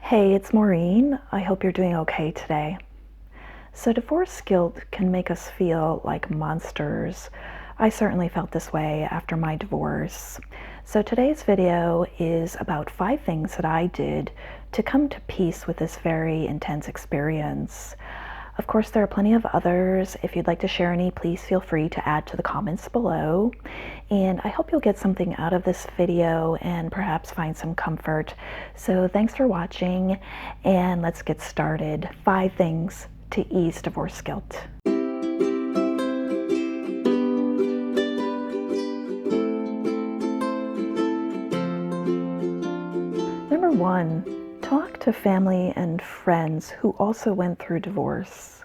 Hey, it's Maureen. I hope you're doing okay today. So, divorce guilt can make us feel like monsters. I certainly felt this way after my divorce. So, today's video is about 5 things that I did to come to peace with this very intense experience. Of course, there are plenty of others. If you'd like to share any, please feel free to add to the comments below. And I hope you'll get something out of this video and perhaps find some comfort. So thanks for watching, and let's get started. 5 things to ease divorce guilt. Number 1, talk to family and friends who also went through divorce.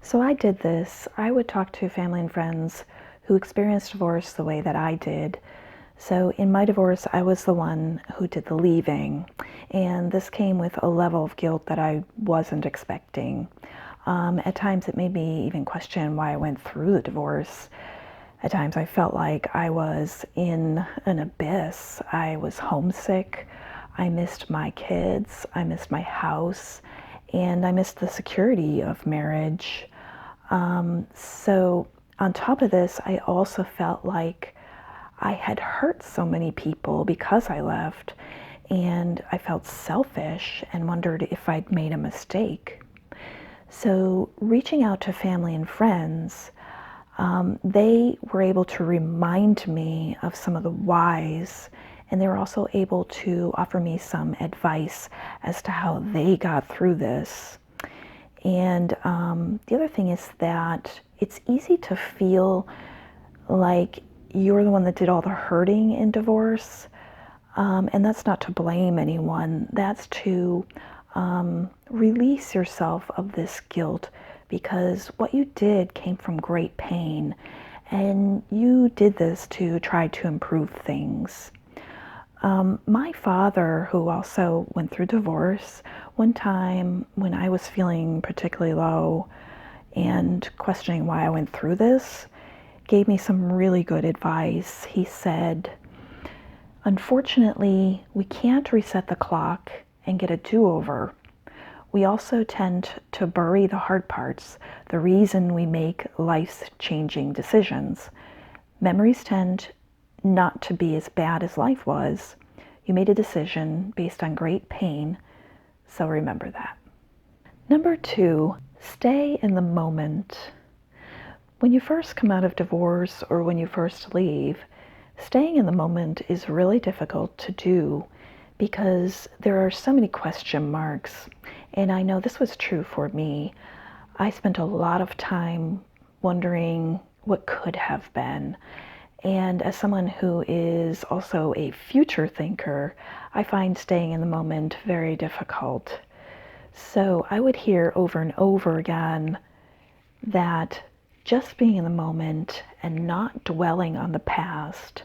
So I did this. I would talk to family and friends who experienced divorce the way that I did. So in my divorce, I was the one who did the leaving, and this came with a level of guilt that I wasn't expecting. At times it made me even question why I went through the divorce. At times I felt like I was in an abyss. I was homesick. I missed my kids. I missed my house. And I missed the security of marriage. So on top of this, I also felt like I had hurt so many people because I left, and I felt selfish and wondered if I'd made a mistake. So reaching out to family and friends, they were able to remind me of some of the whys, and they were also able to offer me some advice as to how they got through this. And the other thing is that it's easy to feel like you're the one that did all the hurting in divorce. And that's not to blame anyone. That's to release yourself of this guilt, because what you did came from great pain, and you did this to try to improve things. My father, who also went through divorce, one time when I was feeling particularly low and questioning why I went through this, gave me some really good advice. He said, "Unfortunately, we can't reset the clock and get a do-over. We also tend to bury the hard parts, the reason we make life-changing decisions. Memories tend not to be as bad as life was. You made a decision based on great pain, so remember that." Number 2, stay in the moment. When you first come out of divorce or when you first leave, staying in the moment is really difficult to do because there are so many question marks. And I know this was true for me. I spent a lot of time wondering what could have been. And as someone who is also a future thinker, I find staying in the moment very difficult. So I would hear over and over again that just being in the moment and not dwelling on the past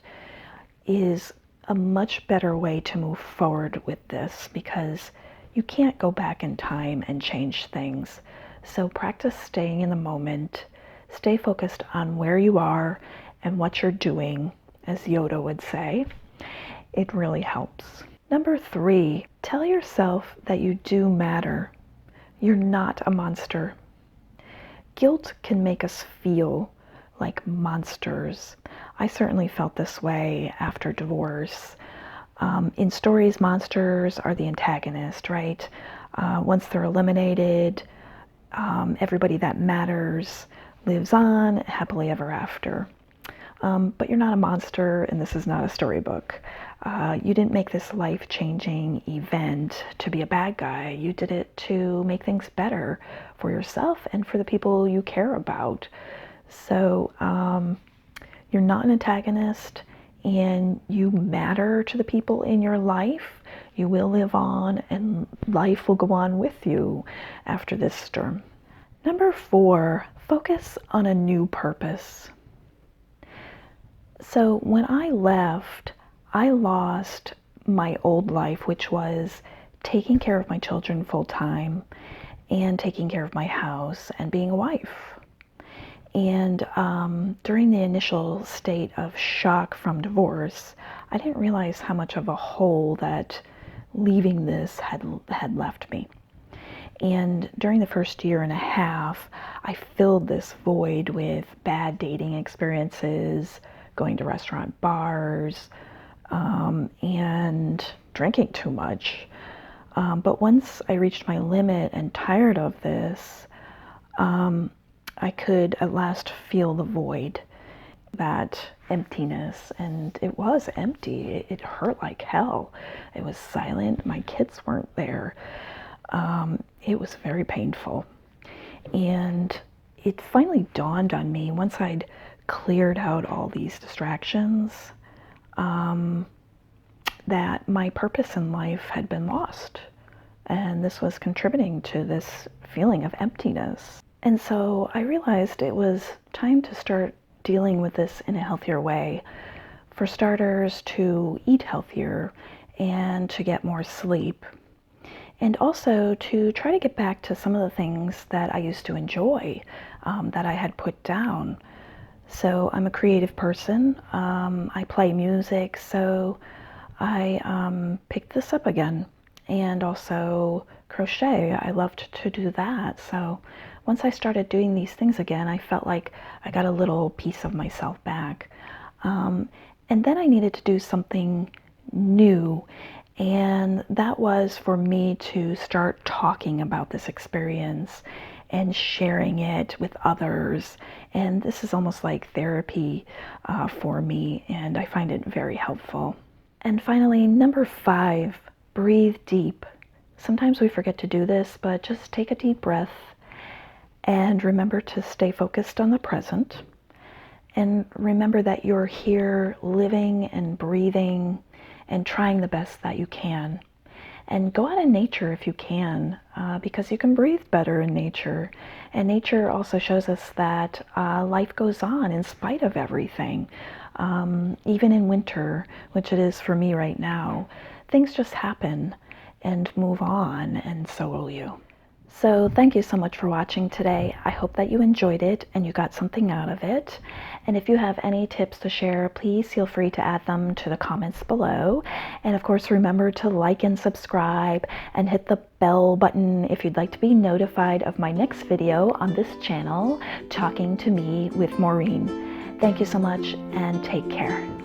is a much better way to move forward with this, because you can't go back in time and change things. So practice staying in the moment, stay focused on where you are and what you're doing, as Yoda would say. It really helps. Number 3, tell yourself that you do matter. You're not a monster. Guilt can make us feel like monsters. I certainly felt this way after divorce. In stories, monsters are the antagonist, right? Once they're eliminated, everybody that matters lives on happily ever after. But you're not a monster, and this is not a storybook. You didn't make this life-changing event to be a bad guy. You did it to make things better for yourself and for the people you care about. So you're not an antagonist, and you matter to the people in your life. You will live on, and life will go on with you after this storm. Number 4, focus on a new purpose. So when I left, I lost my old life, which was taking care of my children full time and taking care of my house and being a wife. And during the initial state of shock from divorce, I didn't realize how much of a hole that leaving this had left me. And during the first year and a half, I filled this void with bad dating experiences, going to restaurant bars, and drinking too much. But once I reached my limit and tired of this, I could at last feel the void, that emptiness, and it was empty. It hurt like hell. It was silent. My kids weren't there. It was very painful. And it finally dawned on me once I'd cleared out all these distractions, that my purpose in life had been lost. And this was contributing to this feeling of emptiness. And so I realized it was time to start dealing with this in a healthier way. For starters, to eat healthier and to get more sleep. And also to try to get back to some of the things that I used to enjoy, that I had put down. So I'm a creative person. I play music, so I picked this up again. And also crochet. I loved to do that. So once I started doing these things again, I felt like I got a little piece of myself back. And then I needed to do something new. And that was for me to start talking about this experience and sharing it with others. And this is almost like therapy for me, and I find it very helpful. And finally, number 5, breathe deep. Sometimes we forget to do this, but just take a deep breath and remember to stay focused on the present. And remember that you're here living and breathing and trying the best that you can. And go out in nature if you can, because you can breathe better in nature. And nature also shows us that life goes on in spite of everything. Even in winter, which it is for me right now, things just happen and move on, and so will you. So thank you so much for watching today. I hope that you enjoyed it and you got something out of it. And if you have any tips to share, please feel free to add them to the comments below. And of course, remember to like and subscribe and hit the bell button if you'd like to be notified of my next video on this channel, Talking to Me with Maureen. Thank you so much and take care.